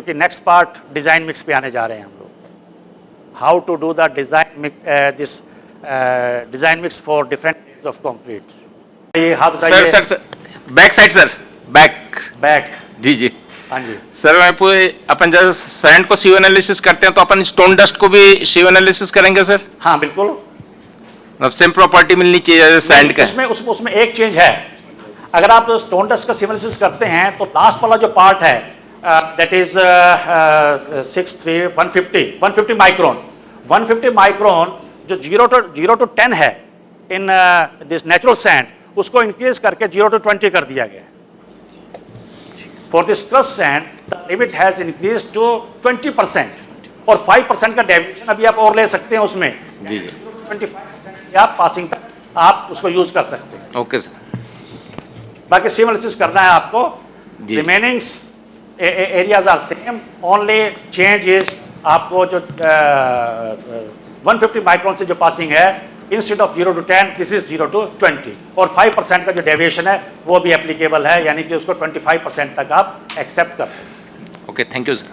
क्योंकि next part design mix पे आने जा रहे हैं हम लोग, how to do the design mix for different types of concrete. ये हाथ sir back side sir, back जी जी। हाँ जी सर, मैं पूरे अपन जब सैंड को सीव एनालिसिस करते हैं तो अपन स्टोन डस्ट को भी सीव एनालिसिस करेंगे सर? हाँ बिल्कुल, अब सेम प्रॉपर्टी मिलनी चाहिए सैंड का। उसमें एक चेंज है। अगर आप स्टोन डस्ट का सीव एनालिसिस करते हैं तो लास्ट वाला जो पार्ट है दैट इज 150 माइक्रोन, 150 माइक्रोन जो 0 to 10 है इन दिस नेचुरल सैंड, उसको इंक्रीज करके 0 to 20 कर दिया गया। For this crushed sand the limit has increase to 20% और 5% का डेविएशन अभी आप और ले सकते हैं उसमें जी जी। 25% आप पासिंग तक आप उसको यूज कर सकते हैं। Okay sir. बाकी सीव एनालिसिस करना है आपको, remaining areas are same, only change is आपको जो 150 माइक्रोन से जो पासिंग है instead of 0 to 10 this is 0 to 20 और 5% का जो डेविएशन है वो भी एप्लीकेबल है, यानी कि उसको 25% तक आप एक्सेप्ट कर सकते हैं। Okay, thank you sir.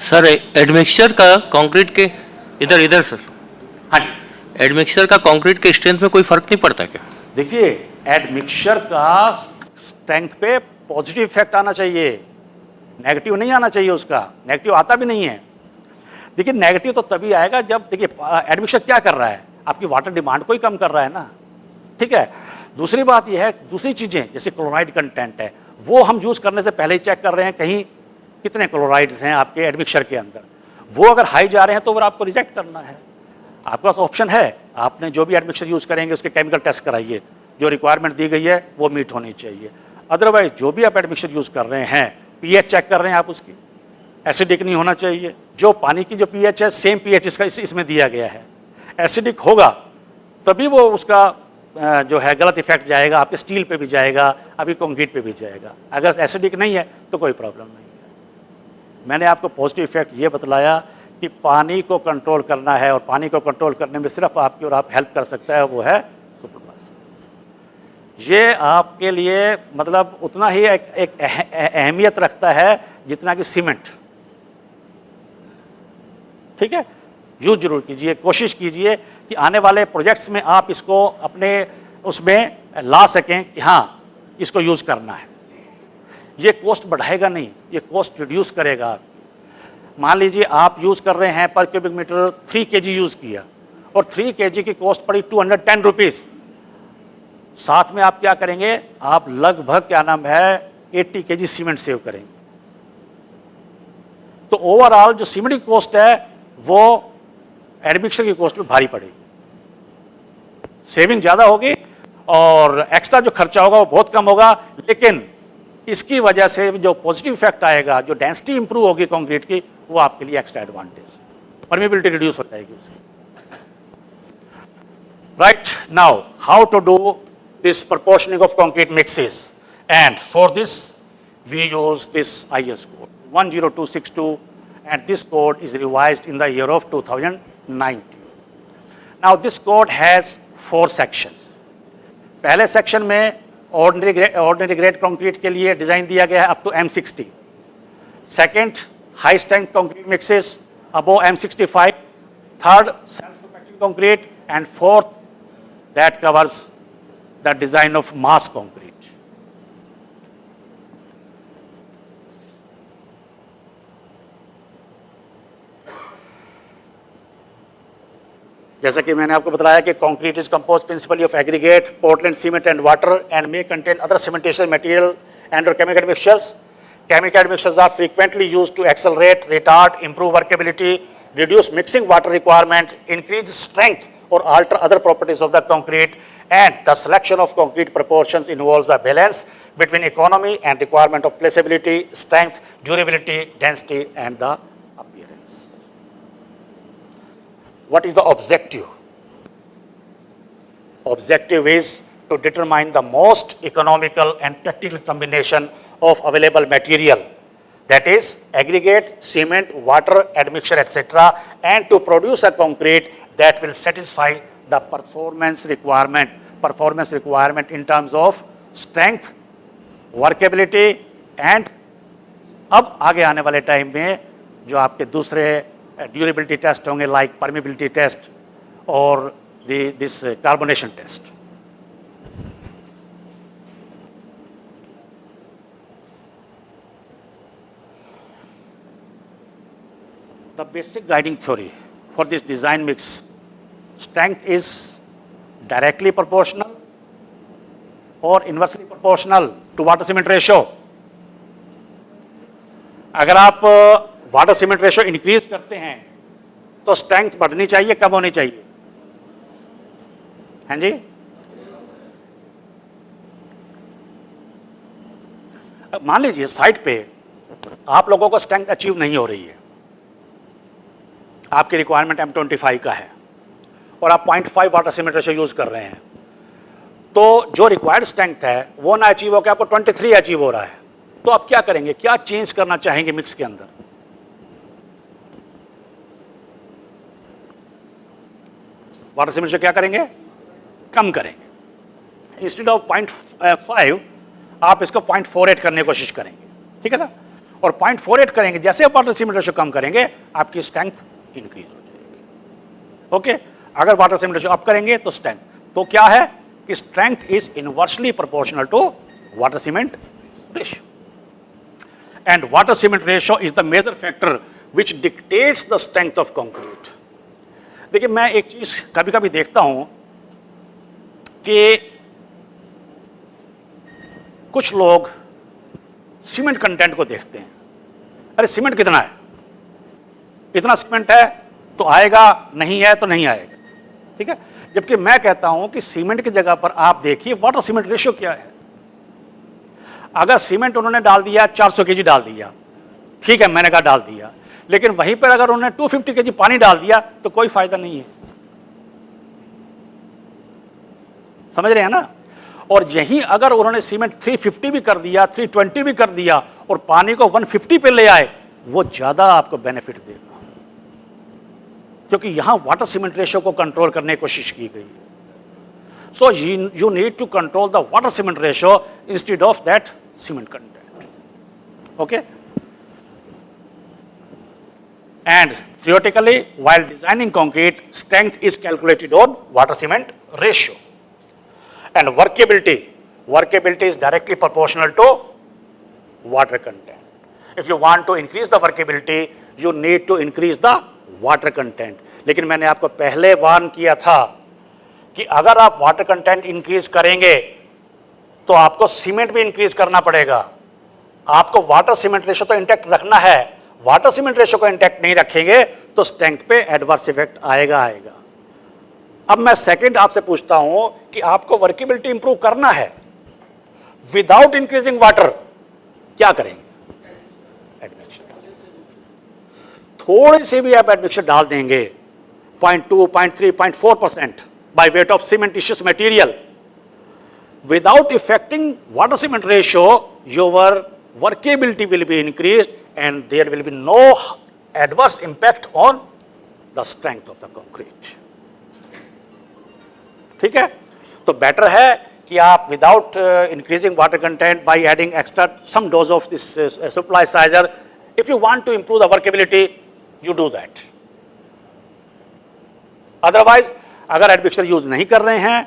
Sir admixture का कंक्रीट के इधर सर, हाँ जी, एडमिक्सचर का कंक्रीट के स्ट्रेंथ में कोई फर्क नहीं पड़ता क्या? देखिए एडमिक्सचर का स्ट्रेंथ पे पॉजिटिव इफेक्ट आना चाहिए, नेगेटिव नहीं आना चाहिए, उसका नेगेटिव आता भी नहीं है। देखिए नेगेटिव तो तभी आएगा जब, देखिए एडमिक्सचर क्या कर रहा है, आपकी वाटर डिमांड को ही कम कर रहा है ना, ठीक है। दूसरी बात यह है, दूसरी चीजें जैसे क्लोराइड कंटेंट है वो हम यूज करने से पहले ही चेक कर रहे हैं कहीं कितने क्लोराइड्स हैं आपके एडमिक्सचर के अंदर, वो अगर हाई जा रहे हैं तो फिर आपको रिजेक्ट करना है। आपके पास ऑप्शन है, आपने जो भी एडमिक्सचर यूज करेंगे उसके केमिकल टेस्ट कराइए, जो रिक्वायरमेंट दी गई है वो मीट होनी चाहिए। अदरवाइज जो भी आप एडमिक्सचर यूज कर रहे हैं, पीएच चेक कर रहे हैं आप, उसकी एसिडिक नहीं होना चाहिए। जो पानी की जो पीएच है सेम पीएच इसका इसमें दिया गया है, एसिडिक होगा तभी वो उसका जो है गलत इफेक्ट जाएगा, आपके स्टील पे भी जाएगा, आपकी कंक्रीट पे भी जाएगा। अगर एसिडिक नहीं है तो कोई प्रॉब्लम नहीं है। मैंने आपको पॉजिटिव इफेक्ट ये बतलाया कि पानी को कंट्रोल करना है और पानी को कंट्रोल करने में सिर्फ आपकी और आप हेल्प कर सकता है, वो है सुपरप्लस। ये आपके लिए मतलब उतना ही एक अहमियत रखता है जितना कि सीमेंट, ठीक है। यूज जरूर कीजिए, कोशिश कीजिए कि आने वाले प्रोजेक्ट्स में आप इसको अपने उसमें ला सकें कि हाँ इसको यूज करना है। ये कॉस्ट बढ़ाएगा नहीं, ये कॉस्ट रिड्यूस करेगा। मान लीजिए आप यूज कर रहे हैं पर क्यूबिक मीटर 3 kg यूज किया और 3 kg की कॉस्ट पड़ी 210 रुपीज, साथ में आप क्या करेंगे, आप लगभग क्या नाम है 80 kg सीमेंट सेव करेंगे। तो ओवरऑल जो सीमेंट की कॉस्ट है वो एडमिक्सचर की कॉस्ट में भारी पड़ेगी, सेविंग ज्यादा होगी और एक्स्ट्रा जो खर्चा होगा वो बहुत कम होगा, लेकिन इसकी वजह से जो पॉजिटिव इफेक्ट आएगा, जो डेंसिटी इंप्रूव होगी कंक्रीट की, वो आपके लिए एक्स्ट्रा एडवांटेज, परमेबिलिटी रिड्यूस हो जाएगी उससे। Right now how to do this proportioning of concrete mixes, and for this we use this IS code 10262 and this code is revised in the year of 2019. Now this code has 4 sections. पहले section में ordinary grade concrete के लिए design दिया गया है up to M60. Second high strength concrete mixes above M65. Third self compacting concrete and fourth that covers the design of mass concrete. जैसा कि मैंने आपको बताया कि concrete is compose principally of aggregate, Portland, cement and water and may contain other cementitious material and और chemical mixtures. Chemical mixtures are frequently used to accelerate, retard, improve workability, reduce mixing water requirement, increase strength or alter other properties of the concrete, and the selection of concrete proportions involves a balance between economy and requirement of placeability, strength, durability, density and the appearance. What is the objective? Objective is to determine the most economical and practical combination of available material, that is aggregate, cement, water, admixture, etc., and to produce a concrete that will satisfy the performance requirement in terms of strength, workability, and अब आगे आने वाले time में जो आपके दूसरे durability test होंगे like permeability test और this carbonation test. The basic guiding theory for this design mix, strength is directly proportional or inversely proportional to water cement ratio. अगर आप वाटर सीमेंट रेशियो इंक्रीज करते हैं तो strength बढ़नी चाहिए, कम होनी चाहिए? हैं जी? अब मान लीजिए साइट पे आप लोगों को स्ट्रेंथ अचीव नहीं हो रही है, आपकी रिक्वायरमेंट M25 का है और आप 0.5 वाटर सीमेंट रेशियो यूज कर रहे हैं, तो जो रिक्वायर्ड स्ट्रेंथ है वो ना अचीव होकर आपको 23 अचीव हो रहा है, तो आप क्या करेंगे? क्या चेंज करना चाहेंगे मिक्स के अंदर? वाटर सीमेंट रेशियो क्या करेंगे? कम करेंगे. इंस्टेड ऑफ 0.5 आप इसको 0.48 करने की कोशिश करेंगे, ठीक है ना? और 0.48 करेंगे, जैसे आप वाटर सीमेंट रेशियो कम करेंगे आपकी स्ट्रेंथ इंक्रीज हो जाएगी. ओके, अगर वाटर सीमेंट रेशियो अप करेंगे तो स्ट्रेंथ, तो क्या है कि strength is inversely proportional to water cement ratio. And water cement ratio is the major factor which dictates the strength of concrete. देखिए मैं एक चीज कभी कभी देखता हूं कि कुछ लोग सीमेंट कंटेंट को देखते हैं, अरे सीमेंट कितना है, इतना सीमेंट है तो आएगा, नहीं है तो नहीं आएगा, ठीक है? जबकि मैं कहता हूं कि सीमेंट की जगह पर आप देखिए वाटर सीमेंट रेशियो क्या है. अगर सीमेंट उन्होंने डाल दिया 400 केजी डाल दिया, ठीक है, मैंने कहा डाल दिया, लेकिन वहीं पर अगर उन्होंने 250 केजी पानी डाल दिया तो कोई फायदा नहीं है. समझ रहे हैं ना? और यही अगर उन्होंने सीमेंट 350 भी कर दिया, 320 भी कर दिया और पानी को 150 पे ले आए, वो ज्यादा आपको बेनिफिट देगा, क्योंकि यहां वाटर सीमेंट रेशियो को कंट्रोल करने की कोशिश की गई है. So you need to control the water cement ratio instead of that cement content. Okay? And theoretically, while designing concrete, strength is calculated on water cement ratio. And workability is directly proportional to water content. If you want to increase the workability, you need to increase the water content. लेकिन मैंने आपको पहले warn किया था कि अगर आप water content increase करेंगे तो आपको सीमेंट भी इंक्रीज करना पड़ेगा. आपको वाटर सीमेंट रेशियो तो इंटैक्ट रखना है, वाटर सीमेंट रेशियो को इंटैक्ट नहीं रखेंगे तो स्ट्रेंथ पे एडवर्स इफेक्ट आएगा. अब मैं सेकंड आपसे पूछता हूं कि आपको वर्केबिलिटी इंप्रूव करना है विदाउट इंक्रीजिंग वाटर, क्या करेंगे? एडमिक्सचर. थोड़ी सी भी आप एडमिक्सचर डाल देंगे 0.2, 0.3, 0.4% by weight of cementitious material, without affecting water cement ratio, your workability will be increased and there will be no adverse impact on the strength of the concrete. ठीक है? तो बेटर है कि आप without increasing water content by adding extra some dose of this superplicizer, if you want to improve the workability, you do that. Otherwise, अगर admixture use नहीं कर रहे हैं,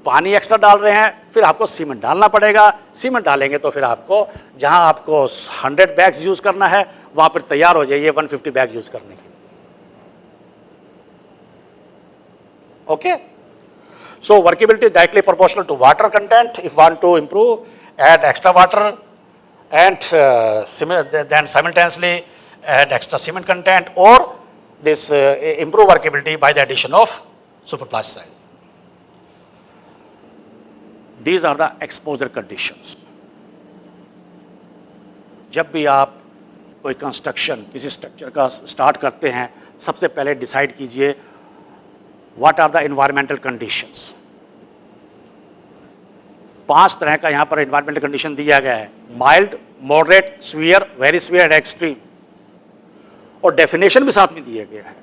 पानी एक्स्ट्रा डाल रहे हैं, फिर आपको सीमेंट डालना पड़ेगा. सीमेंट डालेंगे तो फिर आपको जहां आपको 100 बैग्स यूज करना है वहां पर तैयार हो जाइए 150 बैग यूज करने के लिए. Okay, so workability directly proportional to water content. If want to improve, add extra water and then simultaneously add extra cement content और this improve workability by the addition of superplicizer. These are the exposure conditions. जब भी आप कोई construction किसी structure का start करते हैं, सबसे पहले डिसाइड कीजिए what are the environmental conditions. 5 तरह का यहां पर एनवायरमेंटल कंडीशन दिया गया है: mild, moderate, severe, very severe and extreme. और डेफिनेशन भी साथ में दिया गया है.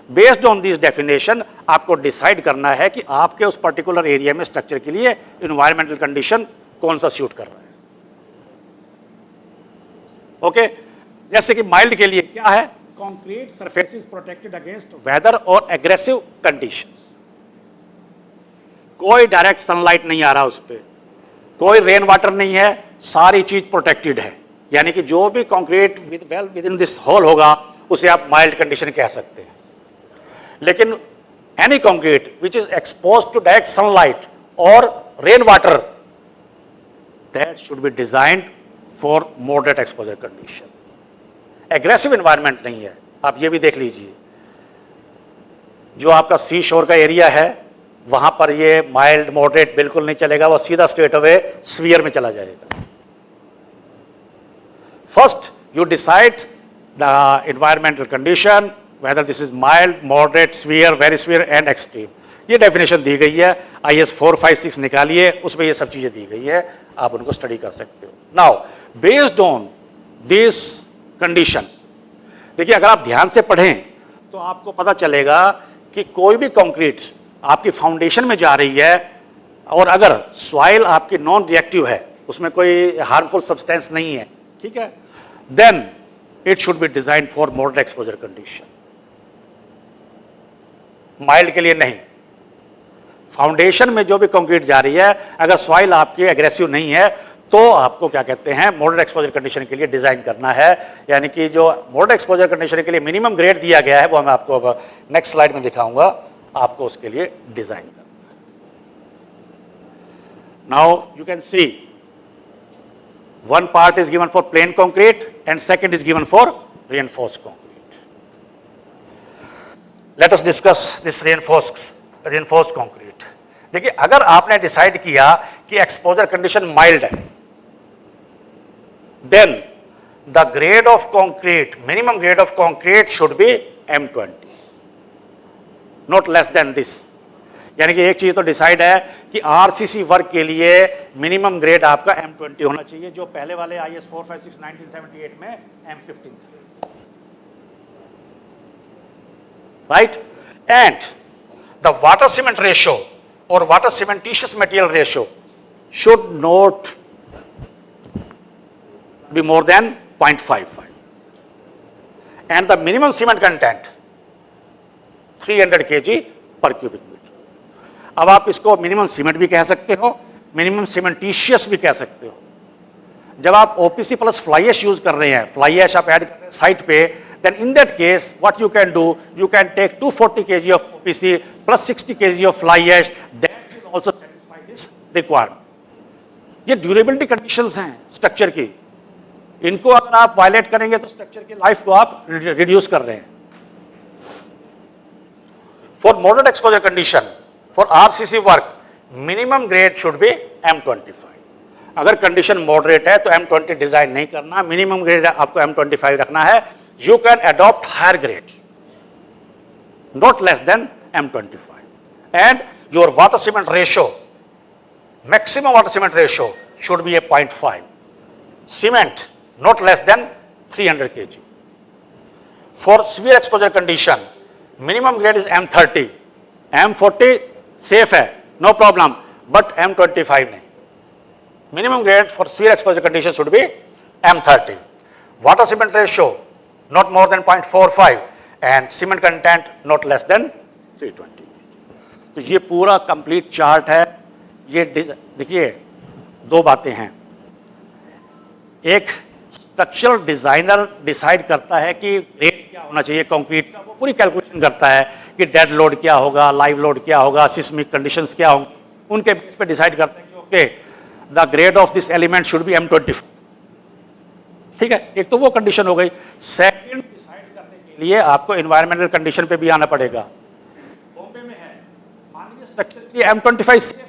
बेस्ड ऑन दिस डेफिनेशन आपको डिसाइड करना है कि आपके उस पर्टिकुलर एरिया में स्ट्रक्चर के लिए एनवायरमेंटल कंडीशन कौन सा सूट कर रहा है. ओके जैसे कि माइल्ड के लिए क्या है, concrete surfaces protected against weather और एग्रेसिव कंडीशंस। कोई डायरेक्ट सनलाइट नहीं आ रहा उस पर, कोई रेन वाटर नहीं है, सारी चीज प्रोटेक्टेड है, यानी कि जो भी concrete within this whole होगा उसे आप माइल्ड कंडीशन कह सकते हैं। लेकिन any concrete which is exposed to direct sunlight और rain water, that should be designed for moderate exposure condition. Aggressive environment नहीं है, आप ये भी देख लीजिए, जो आपका सी शोर का एरिया है वहां पर ये माइल्ड मॉडरेट बिल्कुल नहीं चलेगा, वो सीधा स्ट्रेट अवे स्फीयर में चला जाएगा। First you decide the environmental condition, whether this is mild, moderate, sphere, very sphere and extreme. ये डेफिनेशन दी गई है, IS 456 निकालिए, उसमें ये सब चीजें दी गई है, आप उनको स्टडी कर सकते हो। Now based on this conditions, देखिए अगर आप ध्यान से पढ़ें तो आपको पता चलेगा कि कोई भी कंक्रीट आपकी फाउंडेशन में जा रही है और अगर सॉइल आपकी नॉन रिएक्टिव है, उसमें कोई हार्मफुल सब्सटेंस नहीं है, ठीक है, then it should be design for moderate exposure condition. Mild के लिए नहीं। फाउंडेशन में जो भी कंक्रीट जा रही है, अगर सॉइल आपकी एग्रेसिव नहीं है तो आपको क्या कहते हैं, मॉडरेट एक्सपोजर कंडीशन के लिए डिजाइन करना है। यानी कि जो मॉडरेट एक्सपोजर कंडीशन के लिए मिनिमम ग्रेड दिया गया है वो मैं आपको अब नेक्स्ट स्लाइड में दिखाऊंगा, आपको उसके लिए डिजाइन करना है। Now you can see one part is given for plane concrete and second is given for reinforced concrete. Let us discuss this reinforced concrete. देखिए अगर आपने डिसाइड किया कि एक्सपोजर कंडीशन माइल्ड है, then the grade of concrete, minimum grade of concrete should be M20, not less than this. यानी कि एक चीज तो डिसाइड है कि आरसीसी वर्क के लिए मिनिमम ग्रेड आपका M20 होना चाहिए, जो पहले वाले IS 456 1978 में M15 था, right. And the water cement ratio और water cementitious material ratio should not be more than 0.55 and the minimum cement content 300 kg per cubic meter. अब आप इसको मिनिमम सीमेंट भी कह सकते हो, मिनिमम सीमेंटिशियस भी कह सकते हो। जब आप OPC plus fly ash use कर रहे हैं, फ्लाई ऐश आप ऐड कर रहे हैं साइट पे, then in that case what you can do, you can take 240 kg of OPC plus 60 kg of fly ash, that will also satisfy this requirement. ये durability conditions हैं structure की, इनको अगर आप वायलेट करेंगे तो स्ट्रक्चर की लाइफ को आप रिड्यूस कर रहे हैं। For moderate exposure condition for RCC work minimum grade should B M25। अगर कंडीशन मॉडरेट है तो M20 डिजाइन नहीं करना, मिनिमम ग्रेड आपको M25 रखना है। You can adopt higher grade, not less than M25 and your water cement ratio, maximum water cement ratio should be 0.5, cement not less than 300 kg. For severe exposure condition, minimum grade is M30. M40 safe है, no problem, but M25 नहीं. Minimum grade for severe exposure condition should be M30. Water cement ratio not more than 0.45 and cement content not less than 320. तो ये पूरा complete chart है। ये देखिए दो बातें हैं, एक स्ट्रक्चरल डिजाइनर डिसाइड करता है कि ग्रेड क्या होना चाहिए कंक्रीट का, वो पूरी कैलकुलेशन करता है कि डेड लोड क्या होगा, लाइव लोड क्या होगा, सिस्मिक कंडीशंस क्या होंगे, उनके बेस पे डिसाइड करते हैं कि okay the grade of this element should be M25। ठीक है, एक तो वो कंडीशन हो गई। सेकंड, डिसाइड करने के लिए आपको एनवायरमेंटल कंडीशन पे भी आना पड़ेगा। बॉम्बे में है, मान लीजिए स्ट्रक्चर के लिए M25 सेफ है,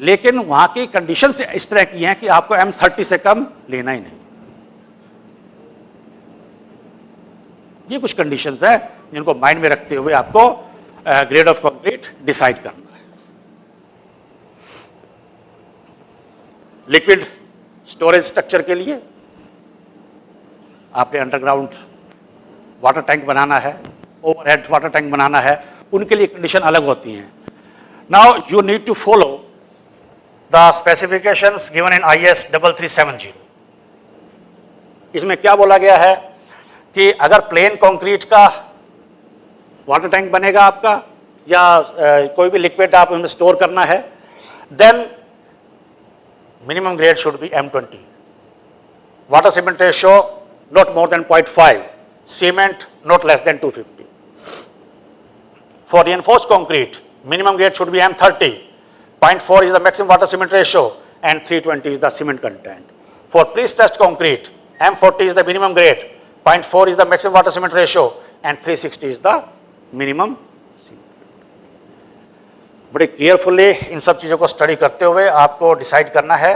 लेकिन वहां की कंडीशन से इस तरह की हैं कि आपको M30 से कम लेना ही नहीं। ये कुछ कंडीशंस है जिनको माइंड में रखते हुए आपको ग्रेड ऑफ कंक्रीट डिसाइड करना है। लिक्विड स्टोरेज स्ट्रक्चर के लिए आपने अंडरग्राउंड वाटर टैंक बनाना है, ओवरहेड वाटर टैंक बनाना है, उनके लिए कंडीशन अलग होती हैं। Now you need to follow the specifications given in IS 3370। इसमें क्या बोला गया है कि अगर प्लेन कंक्रीट का वाटर टैंक बनेगा आपका या कोई भी लिक्विड आप उसमें स्टोर करना है, then minimum grade should be M20, water cement ratio not more than 0.5, cement not less than 250. For reinforced concrete, minimum grade should be M30, 0.4 is the maximum water cement ratio and 320 is the cement content. For pre-stressed concrete, M40 is the minimum grade, 0.4 is the maximum water cement ratio and 360 is the minimum. बड़े carefully इन सब चीज़ों को study करते हुए आपको decide करना है